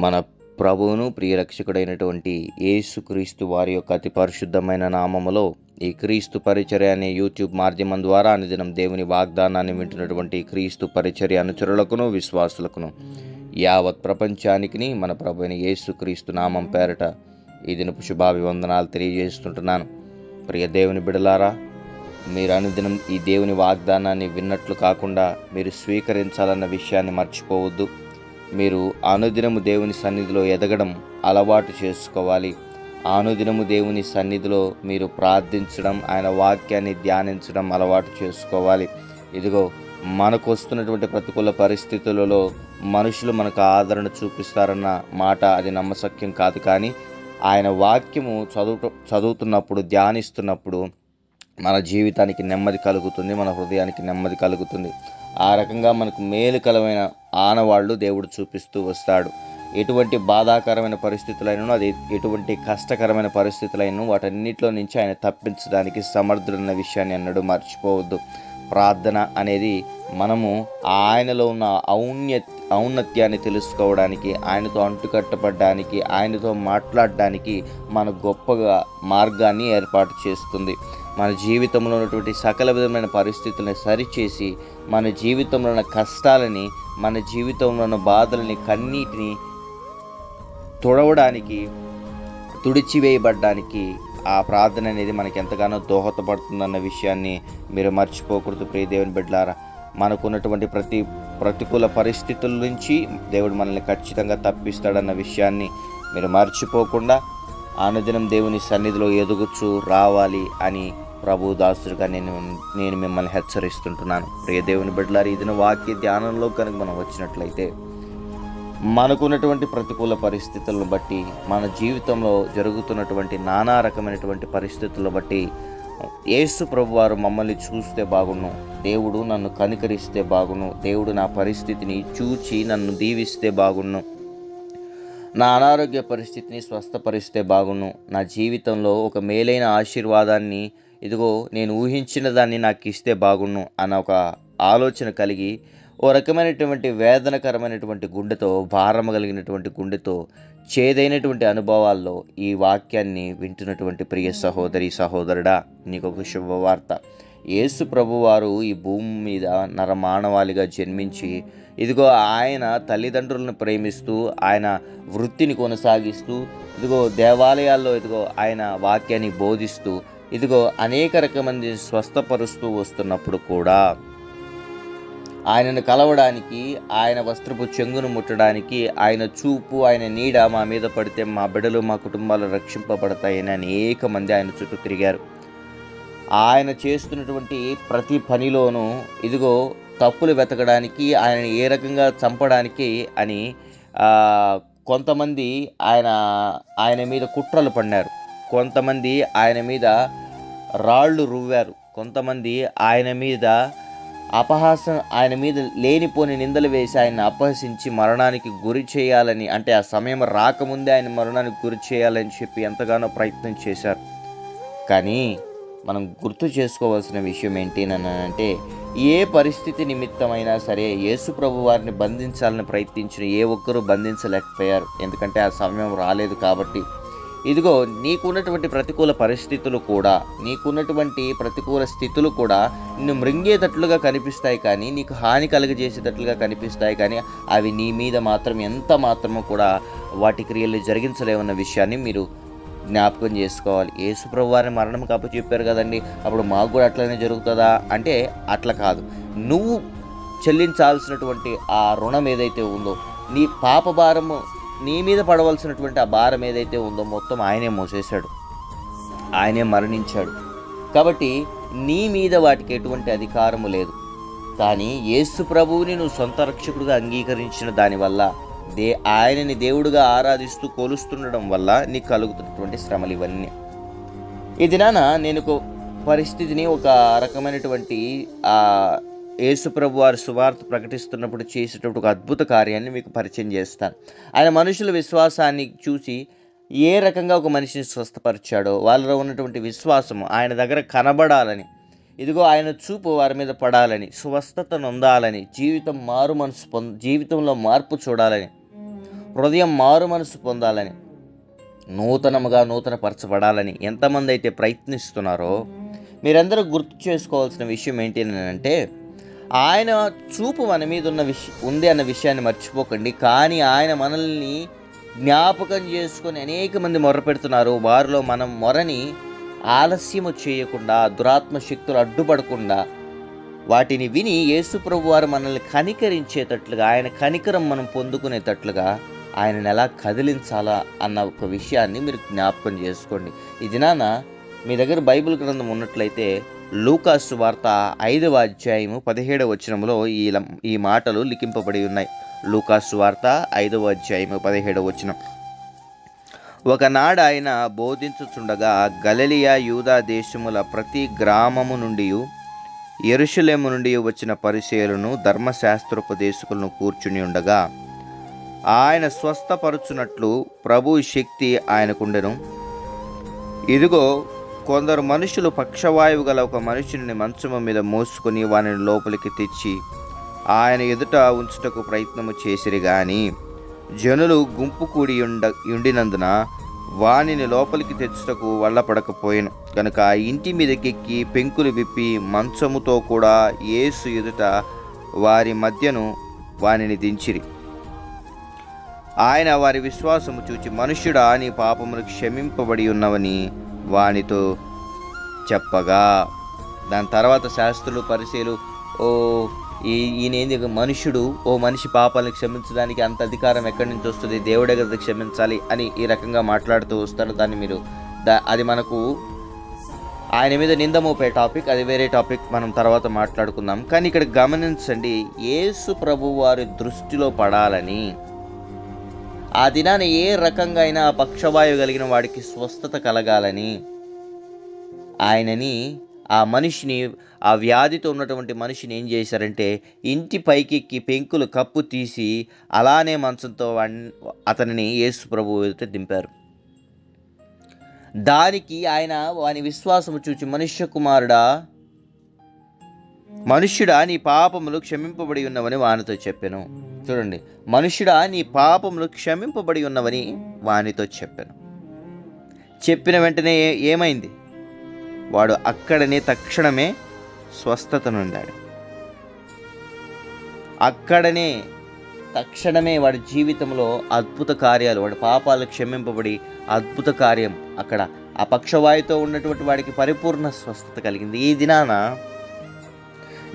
మన ప్రభువును ప్రియరక్షకుడైనటువంటి యేసుక్రీస్తు వారి యొక్క అతి పరిశుద్ధమైన నామములో ఈ క్రీస్తు పరిచర్య అనే యూట్యూబ్ మాధ్యమం ద్వారా అనుదినం దేవుని వాగ్దానాన్ని వింటున్నటువంటి క్రీస్తు పరిచర్య అనుచరులకును విశ్వాసులకును యావత్ ప్రపంచానికి మన ప్రభు అయిన యేసుక్రీస్తు నామం పేరట ఈ దినపు శుభాభివందనాలు తెలియజేస్తుంటున్నాను. ప్రియ దేవుని బిడలారా, మీరు అనుదినం ఈ దేవుని వాగ్దానాన్ని విన్నట్లు కాకుండా మీరు స్వీకరించాలన్న విషయాన్ని మర్చిపోవద్దు. మీరు అనుదినము దేవుని సన్నిధిలో ఎదగడం అలవాటు చేసుకోవాలి. అనుదినము దేవుని సన్నిధిలో మీరు ప్రార్థించడం, ఆయన వాక్యాన్ని ధ్యానించడం అలవాటు చేసుకోవాలి. ఇదిగో, మనకు వస్తున్నటువంటి ప్రతికూల పరిస్థితులలో మనుషులు మనకు ఆదరణ చూపిస్తారన్న మాట అది నమ్మశక్యం కాదు. కానీ ఆయన వాక్యము చదువుతున్నప్పుడు, ధ్యానిస్తున్నప్పుడు మన జీవితానికి నెమ్మది కలుగుతుంది, మన హృదయానికి నెమ్మది కలుగుతుంది. ఆ రకంగా మనకు మేలుకరమైన ఆనవాళ్ళు దేవుడు చూపిస్తూ వస్తాడు. ఎటువంటి బాధాకరమైన పరిస్థితులైనను, అది ఎటువంటి కష్టకరమైన పరిస్థితులైనను వాటన్నిటిలో నుంచి ఆయన తప్పించడానికి సమర్థుడన్న విషయాన్ని అన్నడు మర్చిపోవద్దు. ప్రార్థన అనేది మనము ఆయనలో ఉన్న ఔన్నత్యాన్ని తెలుసుకోవడానికి, ఆయనతో అంటుకట్టబడ్డానికి, ఆయనతో మాట్లాడడానికి మన గొప్పగా మార్గాన్ని ఏర్పాటు చేస్తుంది. మన జీవితంలో ఉన్నటువంటి సకల విధమైన పరిస్థితులను సరిచేసి, మన జీవితంలో ఉన్న కష్టాలని, మన జీవితంలో ఉన్న బాధలని, కన్నీటిని తుడవడానికి, తుడిచివేయబడ్డానికి ఆ ప్రార్థన అనేది మనకి ఎంతగానో దోహదపడుతుందన్న విషయాన్ని మీరు మర్చిపోకూడదు. ప్రియ దేవుని బిడ్డలారా, మనకున్నటువంటి ప్రతికూల పరిస్థితుల నుంచి దేవుడు మనల్ని ఖచ్చితంగా తప్పిస్తాడన్న విషయాన్ని మీరు మర్చిపోకుండా అనుదినం దేవుని సన్నిధిలో ఎదుగుచూ రావాలి అని ప్రభు దాసుడిగా నేను మిమ్మల్ని హెచ్చరిస్తుంటున్నాను. ప్రియ దేవుని బిడ్డలారా, ఇది వాక్య ధ్యానంలో కనుక మనం వచ్చినట్లయితే మనకున్నటువంటి ప్రతికూల పరిస్థితులను బట్టి, మన జీవితంలో జరుగుతున్నటువంటి నానా రకమైనటువంటి పరిస్థితులను బట్టి యేసు ప్రభు వారు మమ్మల్ని చూస్తే బాగున్ను, దేవుడు నన్ను కనికరిస్తే బాగున్ను, దేవుడు నా పరిస్థితిని చూచి నన్ను దీవిస్తే బాగున్ను, నా అనారోగ్య పరిస్థితిని స్వస్థపరిస్తే బాగున్ను, నా జీవితంలో ఒక మేలైన ఆశీర్వాదాన్ని ఇదిగో నేను ఊహించిన దాన్ని నాకు ఇస్తే బాగున్ను అన్న ఒక ఆలోచన కలిగి, ఓ రకమైనటువంటి వేదనకరమైనటువంటి గుండెతో, భారము కలిగినటువంటి గుండెతో, చేదైనటువంటి అనుభవాల్లో ఈ వాక్యాన్ని వింటున్నటువంటి ప్రియ సహోదరి సహోదరుడా, నీకు ఒక శుభవార్త. యేసు ప్రభువారు ఈ భూమి మీద నరమానవాళిగా జన్మించి ఇదిగో ఆయన తల్లిదండ్రులను ప్రేమిస్తూ, ఆయన వృత్తిని కొనసాగిస్తూ, ఇదిగో దేవాలయాల్లో ఇదిగో ఆయన వాక్యాన్ని బోధిస్తూ, ఇదిగో అనేక రకమంది స్వస్థపరుస్తూ వస్తున్నప్పుడు కూడా ఆయనను కలవడానికి, ఆయన వస్త్రపు చెంగును ముట్టడానికి, ఆయన చూపు, ఆయన నీడ మా మీద పడితే మా బిడ్డలు, మా కుటుంబాలు రక్షింపబడతాయని అనేక మంది ఆయన చుట్టూ తిరిగారు. ఆయన చేస్తున్నటువంటి ప్రతి పనిలోనూ ఇదిగో తప్పులు వెతకడానికి, ఆయన ఏ రకంగా చంపడానికి అని కొంతమంది ఆయన మీద కుట్రలు పన్నారు, కొంతమంది ఆయన మీద రాళ్ళు రువ్వారు, కొంతమంది ఆయన మీద ఆయన మీద లేనిపోని నిందలు వేసి ఆయన అపహసించి మరణానికి గురి చేయాలని, అంటే ఆ సమయం రాకముందే ఆయన మరణానికి గురి చేయాలని చెప్పి ఎంతగానో ప్రయత్నం చేశారు. కానీ మనం గుర్తు చేసుకోవాల్సిన విషయం ఏంటి అంటే, ఏ పరిస్థితి నిమిత్తమైనా సరే యేసు ప్రభు వారిని బంధించాలని ప్రయత్నించిన ఏ ఒక్కరూ బంధించలేకపోయారు. ఎందుకంటే ఆ సమయం రాలేదు కాబట్టి. ఇదిగో, నీకున్నటువంటి ప్రతికూల పరిస్థితులు కూడా, నీకున్నటువంటి ప్రతికూల స్థితులు కూడా నిన్ను మృంగేటట్లుగా కనిపిస్తాయి, కానీ నీకు హాని కలుగజేసేటట్లుగా కనిపిస్తాయి, కానీ అవి నీ మీద మాత్రం ఎంత మాత్రమో కూడా వాటి క్రియలు జరిగించలేవన్న విషయాన్ని మీరు జ్ఞాపకం చేసుకోవాలి. యేసు ప్రభు వారిని మరణం కాపు చెప్పారు కదండి, అప్పుడు మాకు కూడా అట్లనే జరుగుతుందా అంటే అట్లా కాదు. నువ్వు చెల్లించాల్సినటువంటి ఆ రుణం ఏదైతే ఉందో, నీ పాప భారము, నీ మీద పడవలసినటువంటి ఆ భారం ఏదైతే ఉందో మొత్తం ఆయనే మోసేశాడు, ఆయనే మరణించాడు. కాబట్టి నీ మీద వాటికి ఎటువంటి అధికారము లేదు. కానీ యేసు ప్రభువుని నువ్వు సొంత రక్షకుడిగా అంగీకరించిన దానివల్ల, ఆయనని దేవుడిగా ఆరాధిస్తూ కొలుస్తుండడం వల్ల నీకు కలుగుతున్నటువంటి శ్రమలు ఇవన్నీ. ఈ దినాన నేను ఒక పరిస్థితిని, ఒక రకమైనటువంటి యేసు ప్రభు వారి సువార్త ప్రకటిస్తున్నప్పుడు చేసేటప్పుడు ఒక అద్భుత కార్యాన్ని మీకు పరిచయం చేస్తాను. ఆయన మనుషుల విశ్వాసాన్ని చూసి ఏ రకంగా ఒక మనిషిని స్వస్థపరిచాడో, వాళ్ళలో ఉన్నటువంటి విశ్వాసము ఆయన దగ్గర కనబడాలని, ఇదిగో ఆయన చూపు వారి మీద పడాలని, స్వస్థత నొందాలని, జీవితంలో మార్పు చూడాలని, హృదయం మారు మనసు పొందాలని, నూతన పరచబడాలని ఎంతమంది అయితే ప్రయత్నిస్తున్నారో మీరందరూ గుర్తు చేసుకోవాల్సిన విషయం ఏంటి అంటే, ఆయన చూపు మన మీద ఉంది అన్న విషయాన్ని మర్చిపోకండి. కానీ ఆయన మనల్ని జ్ఞాపకం చేసుకొని అనేక మంది మొర్ర పెడుతున్నారు. వారిలో మనం మొరని ఆలస్యము చేయకుండా, దురాత్మ శక్తులు అడ్డుపడకుండా వాటిని విని యేసుప్రభు వారు మనల్ని కనికరించేటట్లుగా, ఆయన కనికరం మనం పొందుకునేటట్లుగా ఆయనను ఎలా కదిలించాలా అన్న ఒక విషయాన్ని మీరు జ్ఞాపకం చేసుకోండి. ఈ దినాన మీ దగ్గర బైబిల్ గ్రంథం ఉన్నట్లయితే లూకా సువార్త 5వ అధ్యాయము 17వ వచనంలో ఈ మాటలు లిఖింపబడి ఉన్నాయి. లూకా సువార్త 5వ అధ్యాయము 17వ వచనం. ఒకనాడు ఆయన బోధించుచుండగా గలిలయ యూదా దేశముల ప్రతి గ్రామము నుండి యెరూషలేము నుండి వచ్చిన పరిసయ్యులను ధర్మశాస్త్రోపదేశకులను కూర్చుని ఉండగా ఆయన స్వస్థపరుచున్నట్లు ప్రభు శక్తి ఆయనకుండెను. ఇదిగో కొందరు మనుషులు పక్షవాయువు గల ఒక మనుషుని మంచము మీద మోసుకొని వానిని లోపలికి తెచ్చి ఆయన ఎదుట ఉంచుటకు ప్రయత్నము చేసిరి. గాని జనులు గుంపు కూడి ఉండినందున వానిని లోపలికి తెచ్చుటకు వల్లపడకపోయాను. కనుక ఆ ఇంటి మీదకెక్కి పెంకులు విప్పి మంచముతో కూడా యేసు ఎదుట వారి మధ్యను వానిని దించిరి. ఆయన వారి విశ్వాసము చూచి, మనుష్యుడా, నీ పాపములు క్షమింపబడి ఉన్నవని వానితో చెప్పగా, దాని తర్వాత శాస్త్రులు పరిసయ్యులు, ఈయనేంది మనుషుడు, మనిషి పాపాలను క్షమించడానికి అంత అధికారం ఎక్కడి నుంచి వస్తుంది, దేవుడే కదా క్షమించాలి అని ఈ రకంగా మాట్లాడుతూ వస్తారు. దాన్ని అది మనకు ఆయన మీద నింద మోపే టాపిక్, అది వేరే టాపిక్, మనం తర్వాత మాట్లాడుకుందాం. కానీ ఇక్కడ గమనించండి, యేసు ప్రభు వారి దృష్టిలో పడాలని, ఆ దినాన ఏ రకంగా అయినా పక్షవాయువు కలిగిన వాడికి స్వస్థత కలగాలని ఆయనని, ఆ మనిషిని, ఆ వ్యాధితో ఉన్నటువంటి మనిషిని ఏం చేశారంటే ఇంటి పైకెక్కి పెంకులు కప్పు తీసి అలానే మంచంతో అతనిని యేసు ప్రభువు ఎదుట దింపారు. దానికి ఆయన వాని విశ్వాసము చూచి, మనుష్యుడా, నీ పాపములు క్షమింపబడి ఉన్నవని వానితో చెప్పాను. చూడండి, మనుష్యుడా, నీ పాపములు క్షమింపబడి ఉన్నవని వానితో చెప్పాను. చెప్పిన వెంటనే ఏమైంది? వాడు అక్కడనే తక్షణమే స్వస్థత నొందాడు. తక్షణమే వాడి జీవితంలో అద్భుత కార్యాలు, వాడి పాపాలు క్షమింపబడి అద్భుత కార్యం అక్కడ ఆ పక్షవాయుతో ఉన్నటువంటి వాడికి పరిపూర్ణ స్వస్థత కలిగింది. ఈ దినాన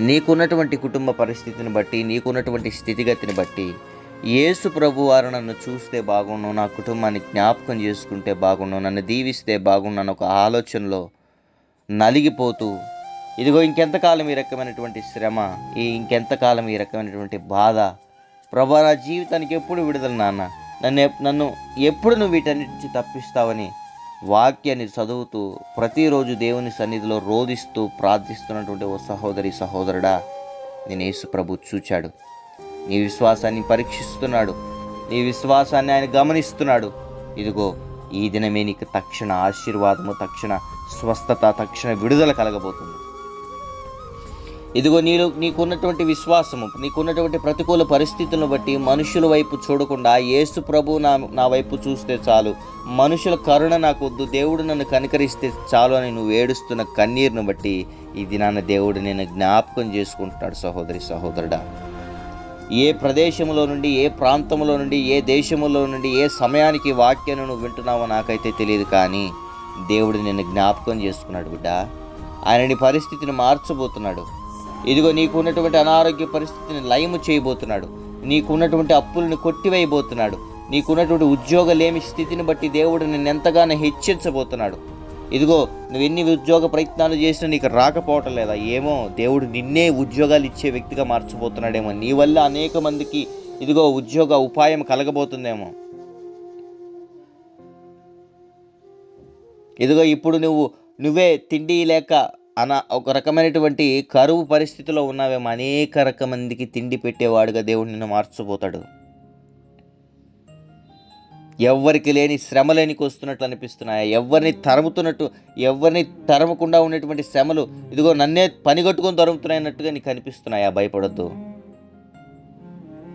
నీకున్నటువంటి కుటుంబ పరిస్థితిని బట్టి, నీకున్నటువంటి స్థితిగతిని బట్టి యేసు ప్రభు వారు నన్ను చూస్తే బాగుండు, నా కుటుంబాన్ని జ్ఞాపకం చేసుకుంటే బాగుండు, నన్ను దీవిస్తే బాగుండు అన్న ఒక ఆలోచనలో నలిగిపోతూ, ఇదిగో ఇంకెంతకాలం ఈ రకమైనటువంటి శ్రమ, ఇంకెంతకాలం ఈ రకమైనటువంటి బాధ, ప్రభా నా జీవితానికి ఎప్పుడు విడుదల నాన్న, నన్ను ఎప్పుడు నువ్వు వీటన్నిటి నుంచి తప్పిస్తావని వాక్యాన్ని చదువుతూ ప్రతిరోజు దేవుని సన్నిధిలో రోదిస్తూ ప్రార్థిస్తున్నటువంటి ఓ సహోదరుడా, నేను యేసు ప్రభు చూచాడు. నీ విశ్వాసాన్ని పరీక్షిస్తున్నాడు, నీ విశ్వాసాన్ని ఆయన గమనిస్తున్నాడు. ఇదిగో ఈ దినమే నీకు తక్షణ ఆశీర్వాదము, తక్షణ స్వస్థత, తక్షణ విడుదల కలగబోతుంది. ఇదిగో నీకున్నటువంటి విశ్వాసము, నీకున్నటువంటి ప్రతికూల పరిస్థితులను బట్టి మనుషుల వైపు చూడకుండా యేసు ప్రభు నా వైపు చూస్తే చాలు, మనుషుల కరుణ నాకు వద్దు, దేవుడు నన్ను కనికరిస్తే చాలు అని నువ్వు ఏడుస్తున్న కన్నీరును బట్టి ఈ దినాన దేవుడు నేను జ్ఞాపకం చేసుకుంటున్నాడు. సహోదరుడా, ఏ ప్రదేశంలో నుండి, ఏ ప్రాంతంలో నుండి, ఏ దేశంలో నుండి, ఏ సమయానికి వాక్యాన్ని నువ్వు వింటున్నావో నాకైతే తెలియదు, కానీ దేవుడు నిన్ను జ్ఞాపకం చేసుకున్నాడు బిడ్డ. ఆయన నీ పరిస్థితిని మార్చబోతున్నాడు. ఇదిగో నీకున్నటువంటి అనారోగ్య పరిస్థితిని లయము చేయబోతున్నాడు, నీకున్నటువంటి అప్పులను కొట్టివేయబోతున్నాడు, నీకున్నటువంటి ఉద్యోగలేమి స్థితిని బట్టి దేవుడు నిన్ను ఎంతగానో హెచ్చరించబోతున్నాడు. ఇదిగో నువ్వు ఎన్ని ఉద్యోగ ప్రయత్నాలు చేసినా నీకు రాకపోవటం లేదా, ఏమో దేవుడు నిన్నే ఉద్యోగాలు ఇచ్చే వ్యక్తిగా మార్చబోతున్నాడేమో, నీ వల్ల అనేక మందికి ఇదిగో ఉద్యోగ ఉపాయం కలగబోతుందేమో. ఇదిగో ఇప్పుడు నువ్వే తిండి లేక ఒక రకమైనటువంటి కరువు పరిస్థితిలో ఉన్నావేమో, అనేక రకమందికి తిండి పెట్టేవాడుగా దేవుడు నిన్ను మార్చబోతాడు. ఎవరికి లేని శ్రమలు నీకు వస్తున్నట్లు అనిపిస్తున్నాయా? ఎవరిని తరమకుండా ఉన్నటువంటి శ్రమలు ఇదిగో నన్నే పనిగట్టుకొని తరుముతున్నాయన్నట్టుగా నీకు అనిపిస్తున్నాయా? భయపడద్దు,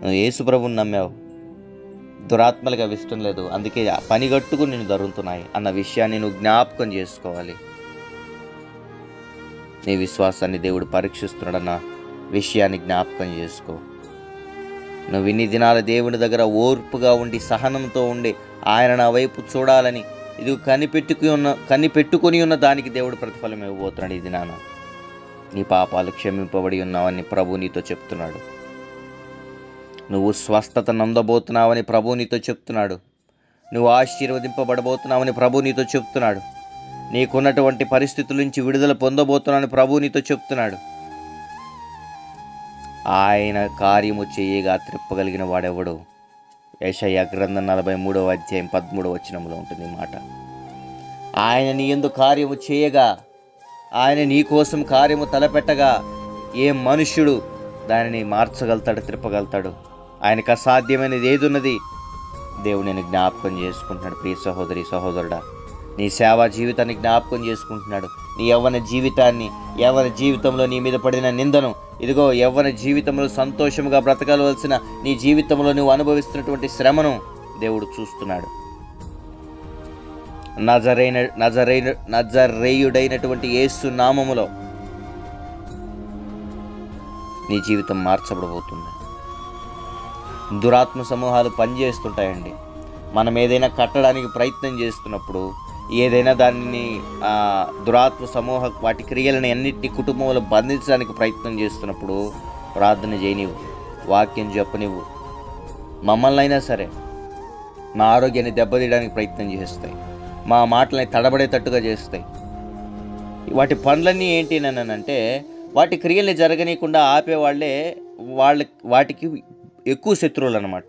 నువ్వు యేసు ప్రభువుని నమ్మావు, దురాత్మలకు అవి ఇష్టం లేదు, అందుకే పని కట్టుకుని నేను దొరుకుతున్నాయి అన్న విషయాన్ని నువ్వు జ్ఞాపకం చేసుకోవాలి. నీ విశ్వాసాన్ని దేవుడు పరీక్షిస్తున్నాడన్న విషయాన్ని జ్ఞాపకం చేసుకో. నువ్వు ఇన్ని దినాల దేవుని దగ్గర ఓర్పుగా ఉండి సహనంతో ఉండి ఆయన నా వైపు చూడాలని ఇది కనిపెట్టుకుని ఉన్న దానికి దేవుడు ప్రతిఫలం ఇవ్వబోతున్నాడు. ఈ దినాన నీ పాపాలు క్షమింపబడి ఉన్నావని ప్రభు నీతో చెప్తున్నాడు. నువ్వు స్వస్థత నొందబోతున్నావని ప్రభు నీతో చెప్తున్నాడు. నువ్వు ఆశీర్వదింపబడబోతున్నావని ప్రభు నీతో చెప్తున్నాడు. నీకున్నటువంటి పరిస్థితుల నుంచి విడుదల పొందబోతున్నావని ప్రభు నీతో చెప్తున్నాడు. ఆయన కార్యము చేయగా త్రిప్పగలిగిన వాడెవడు? యెషయా గ్రంథం 43వ అధ్యాయం 13వ వచనంలో ఉంటుంది ఈ మాట. ఆయన నీ యందు కార్యము చేయగా, ఆయన నీ కోసం కార్యము తలపెట్టగా ఏ మనుష్యుడు దానిని మార్చగలుగుతాడు, త్రిప్పగలుగుతాడు? ఆయనకు అసాధ్యమైనది ఏది ఉన్నది? దేవుడు నేను జ్ఞాపకం చేసుకుంటున్నాడు. ప్రియ సహోదరి సహోదరుడా, నీ సేవా జీవితాన్ని జ్ఞాపకం చేసుకుంటున్నాడు. నీ యవ్వన జీవితంలో నీ మీద పడిన నిందను, ఇదిగో యవ్వన జీవితంలో సంతోషముగా బ్రతకవలసిన నీ జీవితంలో నువ్వు అనుభవిస్తున్నటువంటి శ్రమను దేవుడు చూస్తున్నాడు. నజరేయుడైనటువంటి యేసు నామములో నీ జీవితం మార్చబడబోతుంది. దురాత్మ సమూహాలు పనిచేస్తుంటాయండి. మనం ఏదైనా కట్టడానికి ప్రయత్నం చేస్తున్నప్పుడు, ఏదైనా దానిని దురాత్మ సమూహ వాటి క్రియలను అన్నింటినీ కుటుంబంలో బంధించడానికి ప్రయత్నం చేస్తున్నప్పుడు ప్రార్థన చేయనివ్వు, వాక్యం చెప్పనివ్వు. మమ్మల్ని అయినా సరే మా ఆరోగ్యాన్ని దెబ్బతీయడానికి ప్రయత్నం చేస్తాయి, మా మాటలని తడబడేటట్టుగా చేస్తాయి. వాటి పనులన్నీ ఏంటి అంటే వాటి క్రియల్ని జరగనీయకుండా ఆపేవాళ్ళే వాటికి ఎక్కువ శత్రువులు అన్నమాట.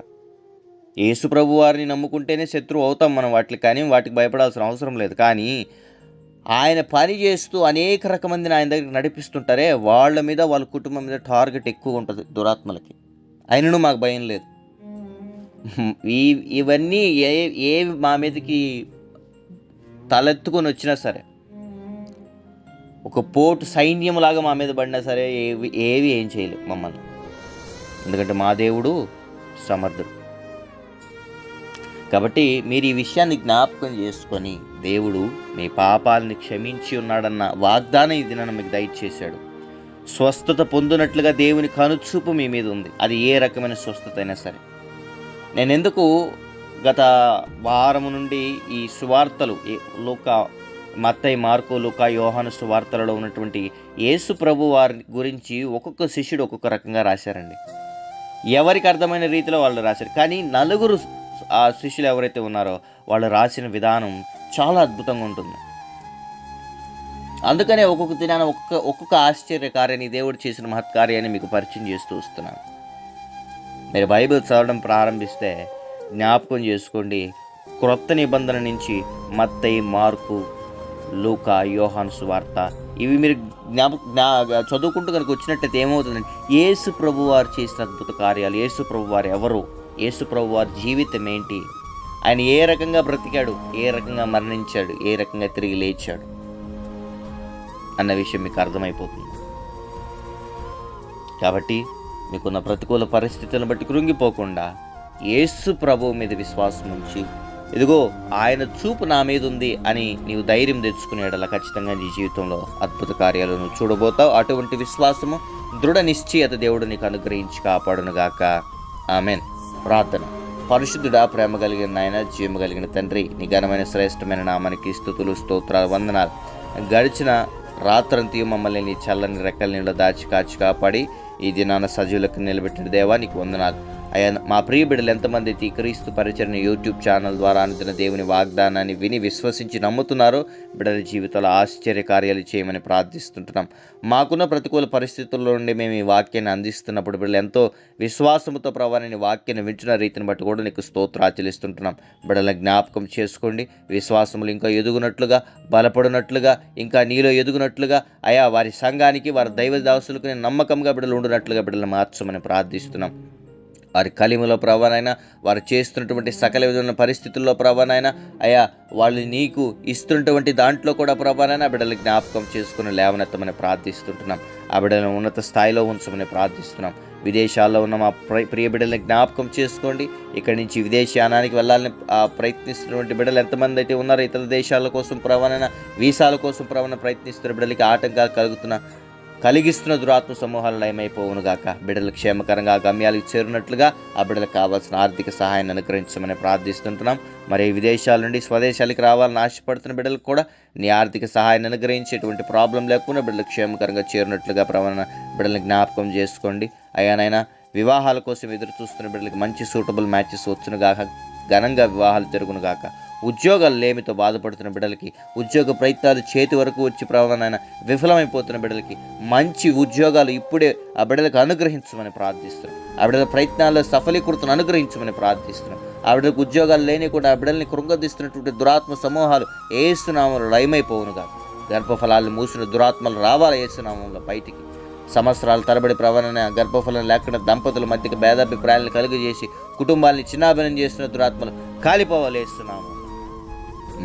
యేసు ప్రభు వారిని నమ్ముకుంటేనే శత్రువు అవుతాం మనం వాటికి, కానీ వాటికి భయపడాల్సిన అవసరం లేదు. కానీ ఆయన పని చేస్తూ అనేక రకమందిని ఆయన దగ్గరికి నడిపిస్తుంటారే, వాళ్ళ మీద వాళ్ళ కుటుంబం మీద టార్గెట్ ఎక్కువ ఉంటుంది దురాత్మలకి. అయినను మాకు భయం లేదు. ఇవన్నీ ఏవి మా మీదకి తలెత్తుకొని వచ్చినా సరే, ఒక పోటు సైన్యంలాగా మా మీద పడినా సరే ఏవి ఏం చేయలేవు మమ్మల్ని. ఎందుకంటే మా దేవుడు సమర్థుడు. కాబట్టి మీరు ఈ విషయాన్ని జ్ఞాపకం చేసుకొని, దేవుడు మీ పాపాలని క్షమించి ఉన్నాడన్న వాగ్దానం ఈ దినాన మీకు దయచేశాడు. స్వస్థత పొందినట్లుగా దేవుని కనుచూపు మీ మీద ఉంది. అది ఏ రకమైన స్వస్థత అయినా సరే. నేను ఎందుకు గత వారం నుండి ఈ సువార్తలు మత్తయి, మార్కు, లూకా, యోహాను సువార్తలలో ఉన్నటువంటి యేసు ప్రభు వారి గురించి ఒక్కొక్క శిష్యుడు ఒక్కొక్క రకంగా రాశారండి. ఎవరికి అర్థమైన రీతిలో వాళ్ళు రాశారు. కానీ నలుగురు ఆ శిష్యులు ఎవరైతే ఉన్నారో వాళ్ళు రాసిన విధానం చాలా అద్భుతంగా ఉంటుంది. అందుకనే ఒక్కొక్క దినాన ఒక్కొక్క ఆశ్చర్యకార్యాన్ని, దేవుడు చేసిన మహత్కార్యాన్ని మీకు పరిచయం చేస్తూ వస్తున్నాను. మీరు బైబిల్ చదవడం ప్రారంభిస్తే జ్ఞాపకం చేసుకోండి, క్రొత్త నిబంధన నుంచి మత్తయి, మార్కు, లూకా, యోహాను సువార్త ఇవి మీరు చదువుకుంటూ కనుక వచ్చినట్టయితే ఏమవుతుందంటే యేసు ప్రభు వారు చేసిన అద్భుత కార్యాలు, యేసు ప్రభు వారు ఎవరు, యేసు ప్రభు వారి జీవితం ఏంటి, ఆయన ఏ రకంగా బ్రతికాడు, ఏ రకంగా మరణించాడు, ఏ రకంగా తిరిగి లేచాడు అన్న విషయం మీకు అర్థమైపోతుంది. కాబట్టి మీకున్న ప్రతికూల పరిస్థితులను బట్టి కృంగిపోకుండా యేసు ప్రభువు మీద విశ్వాసం ఉంచి, ఇదిగో ఆయన చూపు నా మీద ఉంది అని నీవు ధైర్యం తెచ్చుకునేటలా ఖచ్చితంగా నీ జీవితంలో అద్భుత కార్యాలు నువ్వు చూడబోతావు. అటువంటి విశ్వాసము, దృఢ నిశ్చయత దేవుడు నీకు అనుగ్రహించి కాపాడునుగాక. ఆమెన్. ప్రార్థన. పరిశుద్ధుడా, ప్రేమ కలిగిన నాయన, జీవము కలిగిన తండ్రి, నీ ఘనమైన శ్రేష్టమైన నామానికి స్తుతులు, స్తోత్రాలు, వందనాలు. గడిచిన రాత్రంతయు మమ్మల్ని నీ చల్లని రెక్కల నీళ్ళ దాచి కాచి కాపాడి ఈ దినాన సజీవులకు నిలబెట్టిన దేవా నీకు వందనాలు. అయ్యా, మా ప్రియ బిడ్డలు ఎంతమంది క్రీస్తు పరిచరణ యూట్యూబ్ ఛానల్ ద్వారా అందుతున్న దేవుని వాగ్దానాన్ని విని విశ్వసించి నమ్ముతున్నారో బిడ్డల జీవితాల్లో ఆశ్చర్య కార్యాలు చేయమని ప్రార్థిస్తుంటున్నాం. మాకున్న ప్రతికూల పరిస్థితుల్లో నుండి మేము ఈ వాక్యాన్ని అందిస్తున్నప్పుడు బిడ్డలు ఎంతో విశ్వాసముతో ప్రభావాన్ని వాక్యాన్ని వింటున్న రీతిని బట్టి కూడా నీకు స్తోత్రాలు చెల్లిస్తుంటున్నాం. బిడ్డల జ్ఞాపకం చేసుకోండి, విశ్వాసములు ఇంకా ఎదుగునట్లుగా, బలపడినట్లుగా, ఇంకా నీలో ఎదుగునట్లుగా, అయా వారి సంఘానికి, వారి దైవ దాసులకు నమ్మకంగా బిడ్డలు ఉండునట్లుగా బిడ్డలను మార్చమని ప్రార్థిస్తున్నాం. వారి కలిమిలో ప్రభానైనా, వారు చేస్తున్నటువంటి సకల విధమైన పరిస్థితుల్లో ప్రభానైనా, అయ్యా వాళ్ళు నీకు ఇస్తున్నటువంటి దాంట్లో కూడా ప్రభానైనా ఆ బిడ్డలు జ్ఞాపకం చేసుకుని లేవనెత్తమని ప్రార్థిస్తుంటున్నాం. ఆ బిడ్డలను ఉన్నత స్థాయిలో ఉంచమని ప్రార్థిస్తున్నాం. విదేశాల్లో ఉన్న మా ప్రియ బిడ్డల్ని జ్ఞాపకం చేసుకోండి. ఇక్కడి నుంచి విదేశానానికి వెళ్ళాలని ప్రయత్నిస్తున్నటువంటి బిడ్డలు ఎంతమంది అయితే ఉన్నారో, ఇతర దేశాల కోసం ప్రభానైనా, వీసాల కోసం ప్రయత్నిస్తున్న బిడ్డలకి ఆటంకాలు కలిగిస్తున్న దురాత్మ సమూహాలు లయమైపోవును గాక. బిడ్డలు క్షేమకరంగా గమ్యాలకు చేరినట్లుగా ఆ బిడ్డలకు కావాల్సిన ఆర్థిక సహాయాన్ని అనుగ్రహించమని ప్రార్థిస్తుంటున్నాం. మరి విదేశాల నుండి స్వదేశాలకు రావాలని ఆశపడుతున్న బిడ్డలకు కూడా నీ ఆర్థిక సహాయాన్ని అనుగ్రహించేటువంటి ప్రాబ్లం లేకుండా బిడ్డలు క్షేమకరంగా చేరినట్లుగా బిడ్డలను జ్ఞాపకం చేసుకోండి. అయ్యానైనా వివాహాల కోసం ఎదురు చూస్తున్న బిడ్డలకి మంచి సూటబుల్ మ్యాచెస్ వచ్చునుగాక, ఘనంగా వివాహాలు జరుగునుగాక. ఉద్యోగాలు లేమితో బాధపడుతున్న బిడ్డలకి, ఉద్యోగ ప్రయత్నాలు చేతి వరకు వచ్చి ప్రవణమైన విఫలమైపోతున్న బిడ్డలకి మంచి ఉద్యోగాలు ఇప్పుడే ఆ బిడ్డలకు అనుగ్రహించమని ప్రార్థిస్తున్నాం. ఆ బిడ్డల ప్రయత్నాల్లో సఫలీకృతను అనుగ్రహించమని ప్రార్థిస్తున్నాం. ఆ బిడ్డలకు ఉద్యోగాలు లేని కూడా ఆ బిడ్డల్ని కృంగదీస్తున్నటువంటి దురాత్మ సమూహాలు ఏసునామంలో లయమైపోవునుగా. గర్భఫలాలు మూసిన దురాత్మలు రావాలి ఏసునామంలో బయటికి. సంవత్సరాల తరబడి ప్రవణన గర్భఫలం లేకుండా దంపతుల మధ్యకి భేదాభిప్రాయాలను కలుగజేసి కుటుంబాన్ని చిన్నాభిన్నం చేస్తున్న దురాత్మలు కాలిపోవాలి ఏసునామం.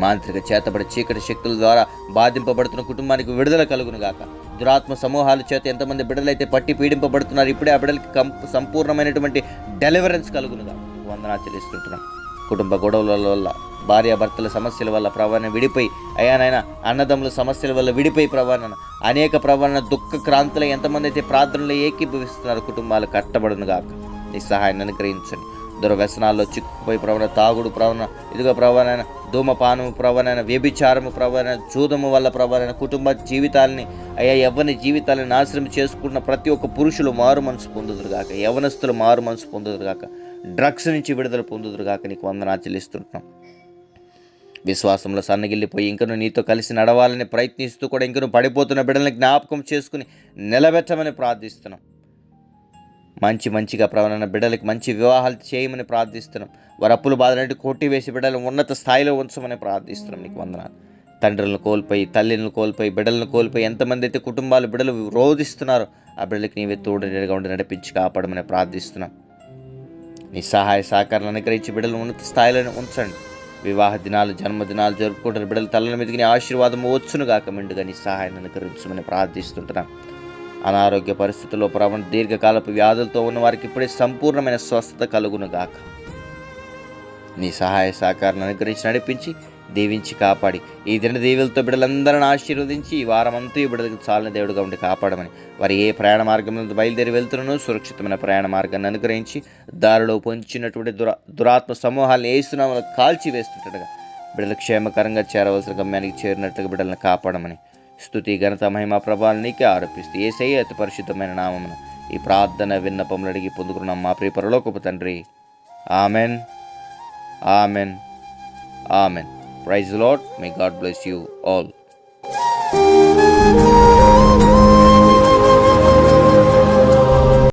మాంత్రిక చేతబడి చీకటి శక్తుల ద్వారా బాధింపబడుతున్న కుటుంబానికి విడుదల కలుగును గాక. దురాత్మ సమూహాల చేత ఎంతమంది బిడ్డలైతే పట్టి పీడింపబడుతున్నారు, ఇప్పుడే ఆ బిడ్డలకి సంపూర్ణమైనటువంటి డెలివరెన్స్ కలుగునుగా వందనాలు చెల్లిస్తుంటున్నాం. కుటుంబ గొడవల వల్ల, భార్యాభర్తల సమస్యల వల్ల ప్రవణ విడిపోయి, అయ్యానైనా అన్నదమ్ముల సమస్యల వల్ల విడిపోయి ప్రవణ అనేక ప్రవణ దుఃఖ క్రాంతులు ఎంతమంది అయితే ప్రార్థనలు ఏకీభవిస్తున్నారు, కుటుంబాలు కట్టబడును గాక. నీ సహాయాన్ని అనుగ్రహించండి. దుర్వ్యసనాల్లో చిక్కుపోయి ప్రవణ తాగుడు ప్రవణ, ఇదిగో ప్రవణైన ధూమపానము ప్రవణైన, వ్యభిచారము ప్రవణ, జూదము వల్ల ప్రవణ కుటుంబ జీవితాలని, అయ్యా యవ్వని జీవితాలను నాశనం చేసుకున్న ప్రతి ఒక్క పురుషులు మారు మనసు పొందుదురుగాక, యవనస్తులు మారు మనసు పొందుదురుగాక, డ్రగ్స్ నుంచి విడుదల పొందుదురుగాక. నీకు వందనాలు చెల్లిస్తుంటున్నాం. విశ్వాసంలో సన్నగిల్లిపోయి ఇంకను నీతో కలిసి నడవాలని ప్రయత్నిస్తూ కూడా ఇంకను పడిపోతున్న బిడ్డల్ని జ్ఞాపకం చేసుకుని నిలబెట్టమని ప్రార్థిస్తున్నాం. మంచిగా ప్రవణ బిడ్డలకి మంచి వివాహాలు చేయమని ప్రార్థిస్తున్నాం. వారి అప్పుల బాధలంటే కొట్టివేసి బిడ్డలను ఉన్నత స్థాయిలో ఉంచమని ప్రార్థిస్తున్నాం. నీకు వందనాలు. తండ్రులను కోల్పోయి, తల్లిని కోల్పోయి, బిడ్డలను కోల్పోయి ఎంతమంది అయితే కుటుంబాలు బిడ్డలు రోధిస్తున్నారో ఆ బిడ్డలకి నీవే తోడుగా ఉండి నడిపించి కాపాడమని ప్రార్థిస్తున్నాం. నీ సహాయ సహకారాలు అనుగ్రహించి బిడ్డలు ఉన్నత స్థాయిలో ఉంచండి. వివాహ దినాలు, జన్మదినాలు జరుపుకుంటున్న బిడ్డలు తలల మీదకి నీ ఆశీర్వాదము వచ్చునుగాక. మెండుగా నీ సహాయాన్ని అనుగ్రహించమని ప్రార్థిస్తుంటున్నాం. అనారోగ్య పరిస్థితుల్లో ప్రవణ దీర్ఘకాలపు వ్యాధులతో ఉన్న వారికి ఇప్పుడే సంపూర్ణమైన స్వస్థత కలుగునుగాక. నీ సహాయ సహకారాన్ని అనుగ్రహించి నడిపించి దీవించి కాపాడి ఈ దిన దీవులతో బిడ్డలందరిని ఆశీర్వదించి ఈ వారమంతా ఈ బిడ్డలకు చాలని దేవుడుగా ఉండి కాపాడమని, వారి ఏ ప్రయాణ మార్గంలో బయలుదేరి వెళ్తున్నానో సురక్షితమైన ప్రయాణ మార్గాన్ని అనుగ్రహించి దారిలో పొంచినటువంటి దురాత్మ సమూహాలను ఏసునామలో కాల్చి వేస్తుంటగా బిడ్డలు క్షేమకరంగా చేరవలసిన గమ్యానికి చేరినట్లుగా బిడ్డలను కాపాడమని స్తుతి, ఘనత, మహిమ, ప్రభావాలు నీకే ఆరోపిస్తూ యేసయ్య అతి పరిశుద్ధమైన నామమున ఈ ప్రార్థన విన్నపములు అడిగి పొందుకున్నాం మా ప్రియ పరలోకపు తండ్రి. Amen, amen, amen. Praise the Lord. May God bless you all.